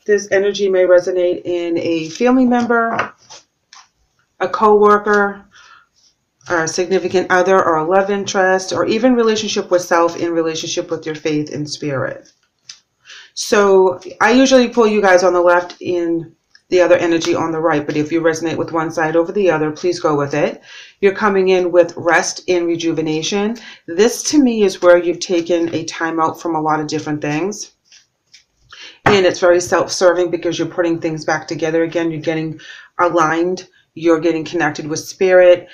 This energy may resonate in a family member, a co-worker, a significant other, or a love interest, or even relationship with self in relationship with your faith and spirit. So I usually pull you guys on the left in the other energy on the right, but if you resonate with one side over the other, please go with it. You're coming in with rest and rejuvenation. This to me is where you've taken a time out from a lot of different things. And it's very self-serving because you're putting things back together again. You're getting aligned. You're getting connected with spirit.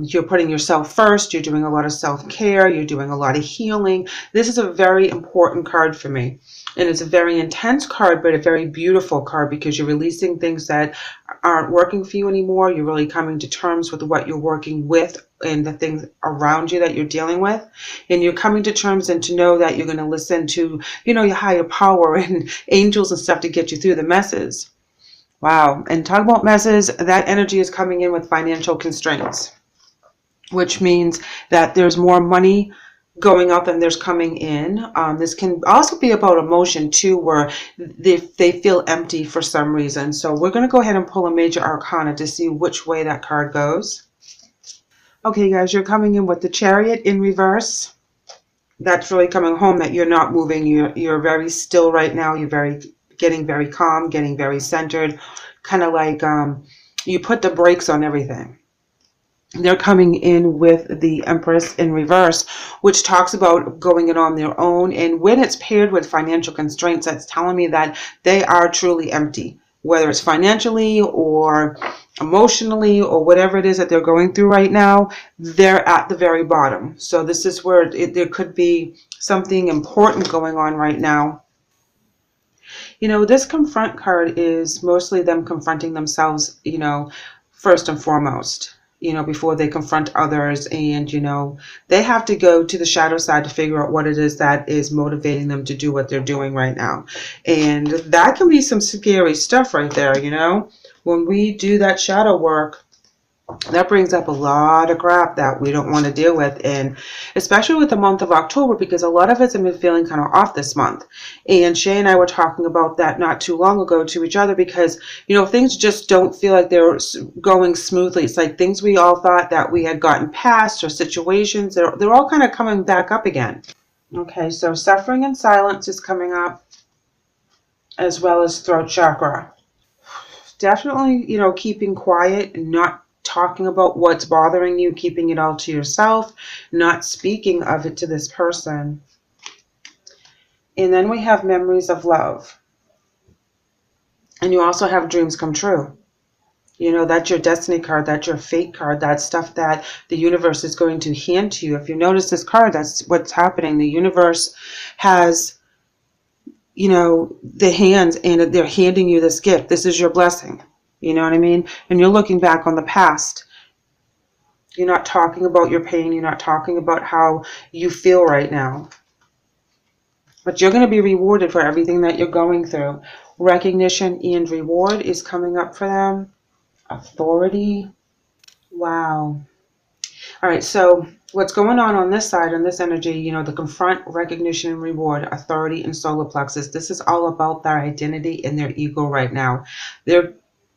You're putting yourself first. You're doing a lot of self-care. You're doing a lot of healing. This is a very important card for me. And it's a very intense card, but a very beautiful card because you're releasing things that aren't working for you anymore. You're really coming to terms with what you're working with and the things around you that you're dealing with. And you're coming to terms and to know that you're going to listen to, your higher power and angels and stuff to get you through the messes. Wow. And talk about messes, that energy is coming in with financial constraints, which means that there's more money going out than there's coming in. This can also be about emotion too, where they feel empty for some reason. So we're going to go ahead and pull a major arcana to see which way that card goes. Okay, guys, you're coming in with the Chariot in reverse. That's really coming home that you're not moving. You're very still right now. You're getting very calm, getting very centered, kind of like you put the brakes on everything. They're coming in with the Empress in reverse, which talks about going it on their own. And when it's paired with financial constraints, that's telling me that they are truly empty, whether it's financially or emotionally or whatever it is that they're going through right now. They're at the very bottom. So this is where there could be something important going on right now. This confront card is mostly them confronting themselves, first and foremost. Before they confront others, and, they have to go to the shadow side to figure out what it is that is motivating them to do what they're doing right now. And that can be some scary stuff right there, When we do that shadow work, that brings up a lot of crap that we don't want to deal with, and especially with the month of October, because a lot of us have been feeling kind of off this month. And Shay and I were talking about that not too long ago to each other because, things just don't feel like they're going smoothly. It's like things we all thought that we had gotten past or situations, they're all kind of coming back up again. Okay, so suffering in silence is coming up, as well as throat chakra. Definitely, keeping quiet and not talking about what's bothering you, keeping it all to yourself, not speaking of it to this person. And then we have memories of love. And you also have dreams come true. That's your destiny card, that's your fate card, that's stuff that the universe is going to hand to you. If you notice this card, that's what's happening. The universe has, the hands, and they're handing you this gift. This is your blessing. You know what I mean? And you're looking back on the past. You're not talking about your pain. You're not talking about how you feel right now. But you're going to be rewarded for everything that you're going through. Recognition and reward is coming up for them. Authority. Wow. All right, so what's going on this side, on this energy, the confront, recognition, and reward, authority, and solar plexus. This is all about their identity and their ego right now.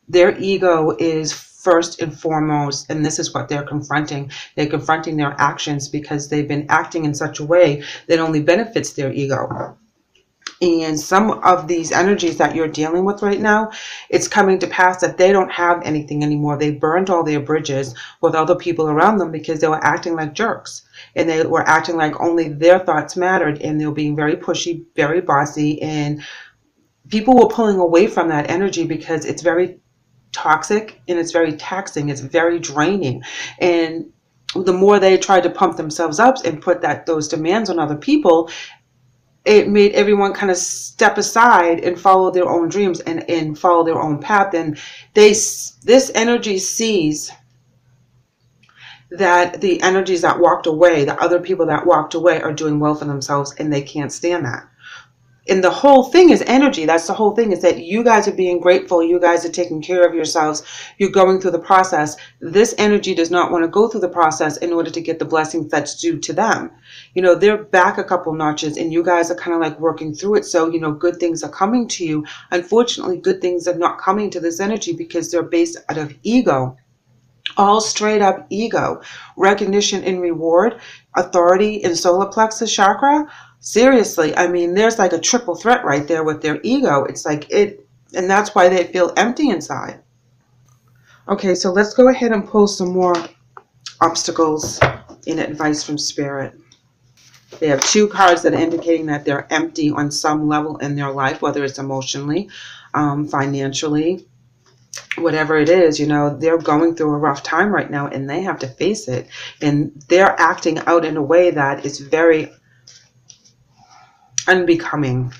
Their ego is first and foremost, and this is what they're confronting. They're confronting their actions because they've been acting in such a way that only benefits their ego. And some of these energies that you're dealing with right now, it's coming to pass that they don't have anything anymore. They burned all their bridges with other people around them because they were acting like jerks. And they were acting like only their thoughts mattered. And they were being very pushy, very bossy. And people were pulling away from that energy because it's very toxic and it's very taxing. It's very draining. And the more they tried to pump themselves up and put those demands on other people, it made everyone kind of step aside and follow their own dreams and follow their own path. And this energy sees that the energies that walked away, the other people that walked away, are doing well for themselves, and they can't stand that. And the whole thing is energy. That's the whole thing, is that you guys are being grateful. You guys are taking care of yourselves. You're going through the process. This energy does not want to go through the process in order to get the blessings that's due to them. You know, they're back a couple notches and you guys are kind of like working through it. So, you know, good things are coming to you. Unfortunately, good things are not coming to this energy because they're based out of ego. All straight up ego, recognition and reward, authority in solar plexus chakra. Seriously, I mean, there's like a triple threat right there with their ego. It's like it, and that's why they feel empty inside. Okay, so let's go ahead and pull some more obstacles in advice from Spirit. They have two cards that are indicating that they're empty on some level in their life, whether it's emotionally, financially, whatever it is. You know, they're going through a rough time right now and they have to face it. And they're acting out in a way that is very unbecoming.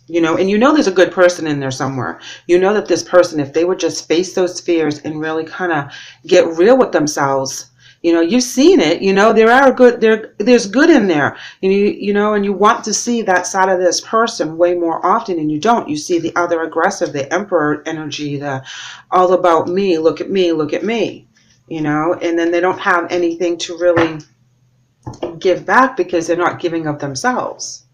You know, and you know there's a good person in there somewhere. You know that this person, if they would just face those fears and really kind of get real with themselves, you know, you've seen it, you know, there's good in there. And you know, and you want to see that side of this person way more often, and you don't. You see the other aggressive, the emperor energy, the all about me, look at me, look at me, you know, and then they don't have anything to really give back because they're not giving of themselves.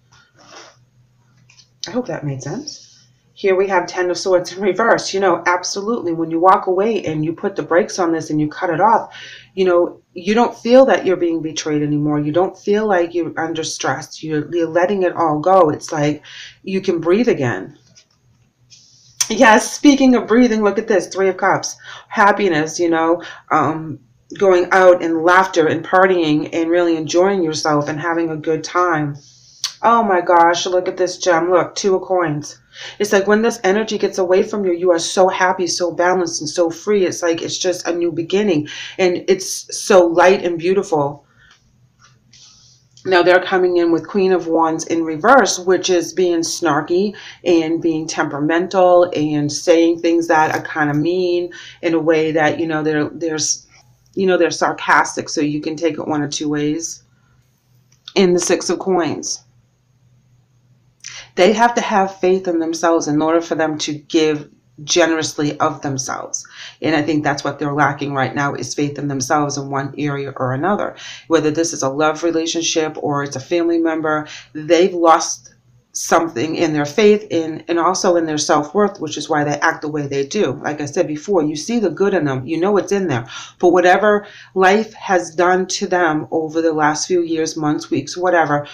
I hope that made sense. Here we have Ten of Swords in reverse. You know, absolutely. When you walk away and you put the brakes on this and you cut it off, you know, you don't feel that you're being betrayed anymore. You don't feel like you're under stress. You're letting it all go. It's like you can breathe again. Yes, speaking of breathing, look at this. Three of Cups. Happiness, you know, going out and laughter and partying and really enjoying yourself and having a good time. Oh my gosh, look at this gem. Look, Two of Coins. It's like when this energy gets away from you, you are so happy, so balanced, and so free. It's like it's just a new beginning. And it's so light and beautiful. Now they're coming in with Queen of Wands in reverse, which is being snarky and being temperamental and saying things that are kind of mean in a way that, you know, they're sarcastic. So you can take it one or two ways. In the Six of Coins. They have to have faith in themselves in order for them to give generously of themselves. And I think that's what they're lacking right now, is faith in themselves in one area or another. Whether this is a love relationship or it's a family member, they've lost something in their faith and also in their self-worth, which is why they act the way they do. Like I said before, you see the good in them. You know it's in there. But whatever life has done to them over the last few years, months, weeks, whatever,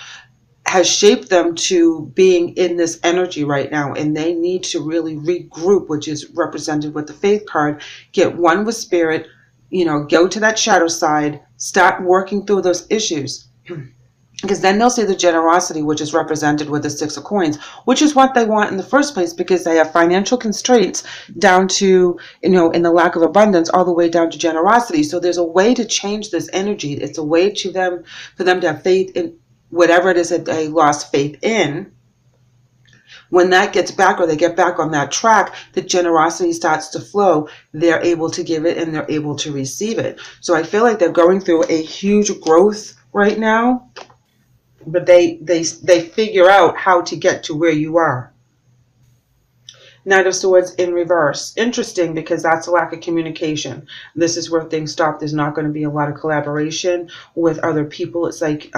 has shaped them to being in this energy right now, and they need to really regroup, which is represented with the Faith card. Get one with Spirit, you know, go to that shadow side, start working through those issues. Because then they'll see the generosity, which is represented with the Six of Coins, which is what they want in the first place, because they have financial constraints down to, you know, in the lack of abundance, all the way down to generosity. So there's a way to change this energy. It's a way to them, for them to have faith in whatever it is that they lost faith in. When that gets back, or they get back on that track, the generosity starts to flow. They're able to give it and they're able to receive it. So I feel like they're going through a huge growth right now, but they figure out how to get to where you are. Knight of Swords in reverse. Interesting, because that's a lack of communication. This is where things stop. There's not going to be a lot of collaboration with other people. It's like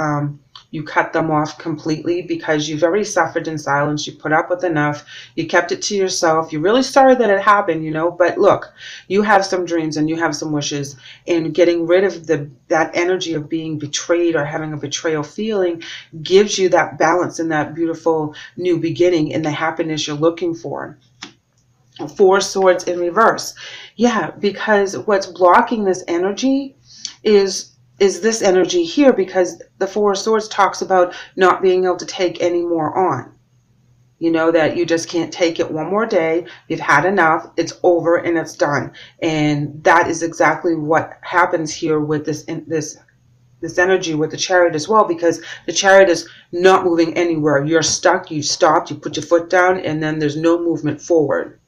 you cut them off completely because you've already suffered in silence. You put up with enough. You kept it to yourself. You're really sorry that it happened, you know. But look, you have some dreams and you have some wishes. And getting rid of that energy of being betrayed or having a betrayal feeling gives you that balance and that beautiful new beginning and the happiness you're looking for. Four Swords in reverse. Yeah, because what's blocking this energy is this energy here, because the Four Swords talks about not being able to take any more on. You know, that you just can't take it one more day. You've had enough. It's over and it's done. And that is exactly what happens here with this energy with the Chariot as well, because the Chariot is not moving anywhere. You're stuck. You stopped. You put your foot down, and then there's no movement forward.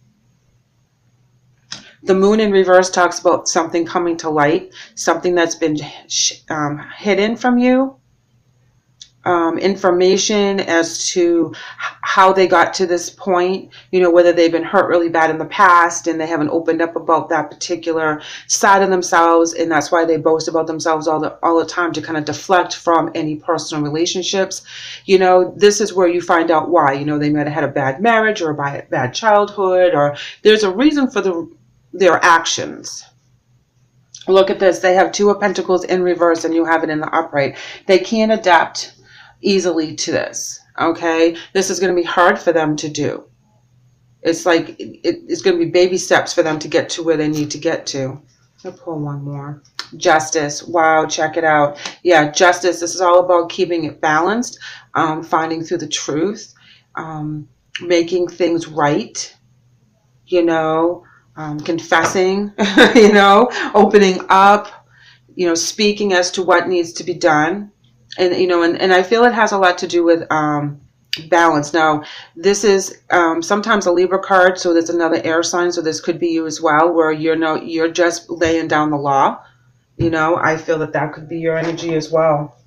The Moon in reverse talks about something coming to light, something that's been hidden from you. information as to how they got to this point, whether they've been hurt really bad in the past and they haven't opened up about that particular side of themselves, and that's why they boast about themselves all the time, to kind of deflect from any personal relationships. This is where you find out why. They might have had a bad marriage or a bad childhood, or there's a reason for their actions. Look at this. They have Two of Pentacles in reverse and you have it in the upright. They can't adapt easily to this. Okay. This is going to be hard for them to do. It's like it's going to be baby steps for them to get to where they need to get to. I'll pull one more. Justice. Wow. Check it out. Yeah. Justice. This is all about keeping it balanced, finding through the truth, making things right, confessing, opening up, speaking as to what needs to be done. And, and I feel it has a lot to do with balance. Now, this is sometimes a Libra card, so there's another air sign, so this could be you as well, where you're just laying down the law. I feel that could be your energy as well.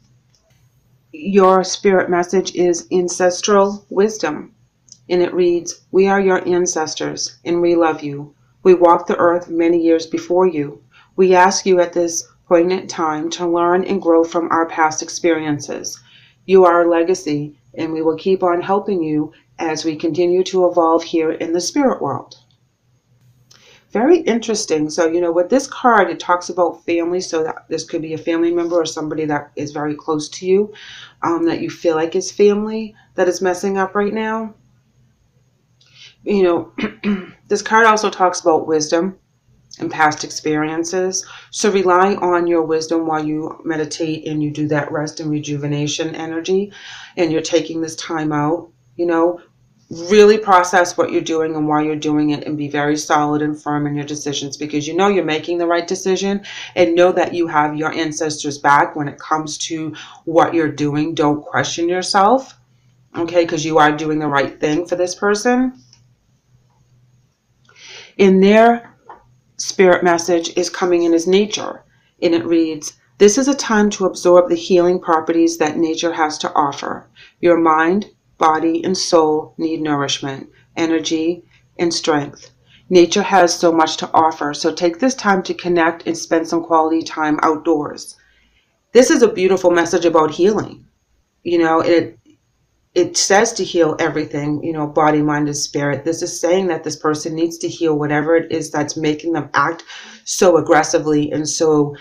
Your spirit message is ancestral wisdom, and it reads, "We are your ancestors, and we love you. We walked the earth many years before you. We ask you at this poignant time to learn and grow from our past experiences. You are our legacy, and we will keep on helping you as we continue to evolve here in the spirit world." Very interesting. So, with this card, it talks about family. So that this could be a family member or somebody that is very close to you, that you feel like is family, that is messing up right now. This card also talks about wisdom and past experiences. So rely on your wisdom while you meditate and you do that rest and rejuvenation energy, and you're taking this time out. Really process what you're doing and why you're doing it, and be very solid and firm in your decisions, because you're making the right decision, and know that you have your ancestors back when it comes to what you're doing. Don't question yourself, okay, because you are doing the right thing for this person. In their spirit message is coming in as nature, and it reads, "This is a time to absorb the healing properties that nature has to offer. Your mind, body, and soul need nourishment, energy, and strength. Nature has so much to offer, so take this time to connect and spend some quality time outdoors." This is a beautiful message about healing. It says to heal everything, body, mind, and spirit. This is saying that this person needs to heal whatever it is that's making them act so aggressively and so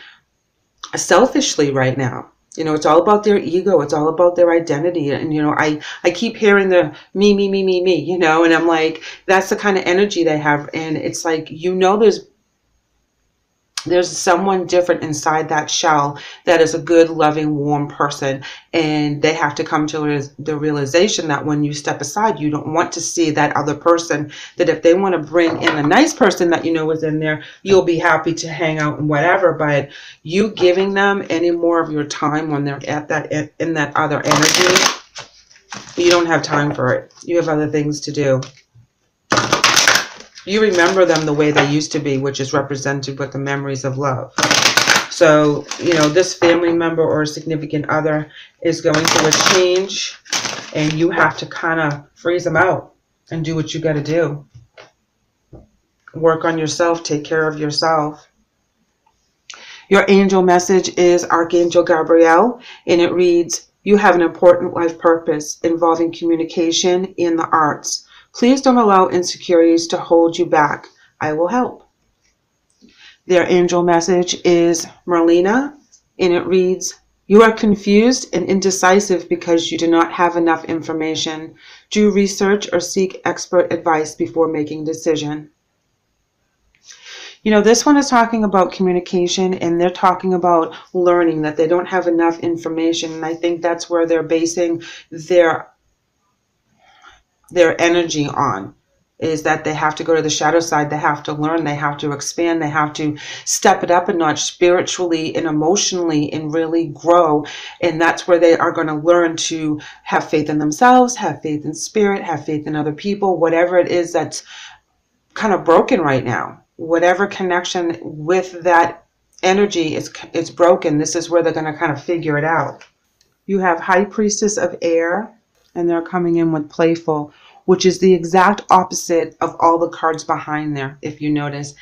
selfishly right now. It's all about their ego. It's all about their identity. And, I keep hearing the me, and I'm like, that's the kind of energy they have. And it's like, there's someone different inside that shell that is a good, loving, warm person. And they have to come to the realization that when you step aside, you don't want to see that other person, that if they want to bring in a nice person that is in there, you'll be happy to hang out and whatever. But you giving them any more of your time when they're in that other energy, you don't have time for it. You have other things to do. You remember them the way they used to be, which is represented with the memories of love. So, this family member or significant other is going through a change, and you have to kind of freeze them out and do what you got to do. Work on yourself. Take care of yourself. Your angel message is Archangel Gabriel, and it reads, "You have an important life purpose involving communication in the arts. Please don't allow insecurities to hold you back. I will help." Their angel message is Merlina, and it reads, "You are confused and indecisive because you do not have enough information. Do research or seek expert advice before making a decision." This one is talking about communication, and they're talking about learning, that they don't have enough information. And I think that's where they're basing their energy on, is that they have to go to the shadow side. They have to learn. They have to expand. They have to step it up a notch spiritually and emotionally and really grow. And that's where they are going to learn to have faith in themselves, have faith in spirit, have faith in other people, whatever it is that's kind of broken right now. Whatever connection with that energy is broken. This is where they're going to kind of figure it out. You have High Priestess of Air, and they're coming in with Playful, which is the exact opposite of all the cards behind there, if you notice.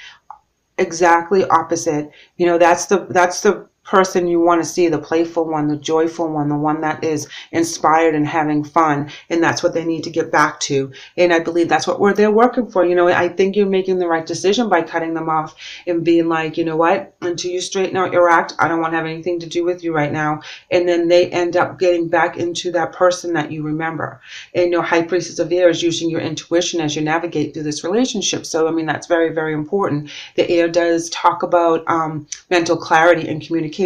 Exactly opposite. You know, that's the person you want to see, the playful one, the joyful one, the one that is inspired and having fun, and that's what they need to get back to. And I believe that's what they're working for. You know, I think you're making the right decision by cutting them off and being like, you know what, until you straighten out your act, I don't want to have anything to do with you right now. And then they end up getting back into that person that you remember. And you know, High Priestess of Air is using your intuition as you navigate through this relationship. So I mean, that's very, very important. The air does talk about mental clarity and communication.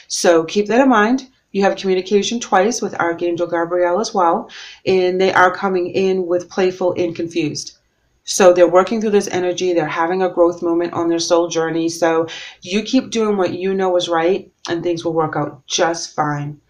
So keep that in mind. You have communication twice with Archangel Gabriel as well, and they are coming in with playful and confused. So they're working through this energy. They're having a growth moment on their soul journey. So you keep doing what you know is right, and things will work out just fine.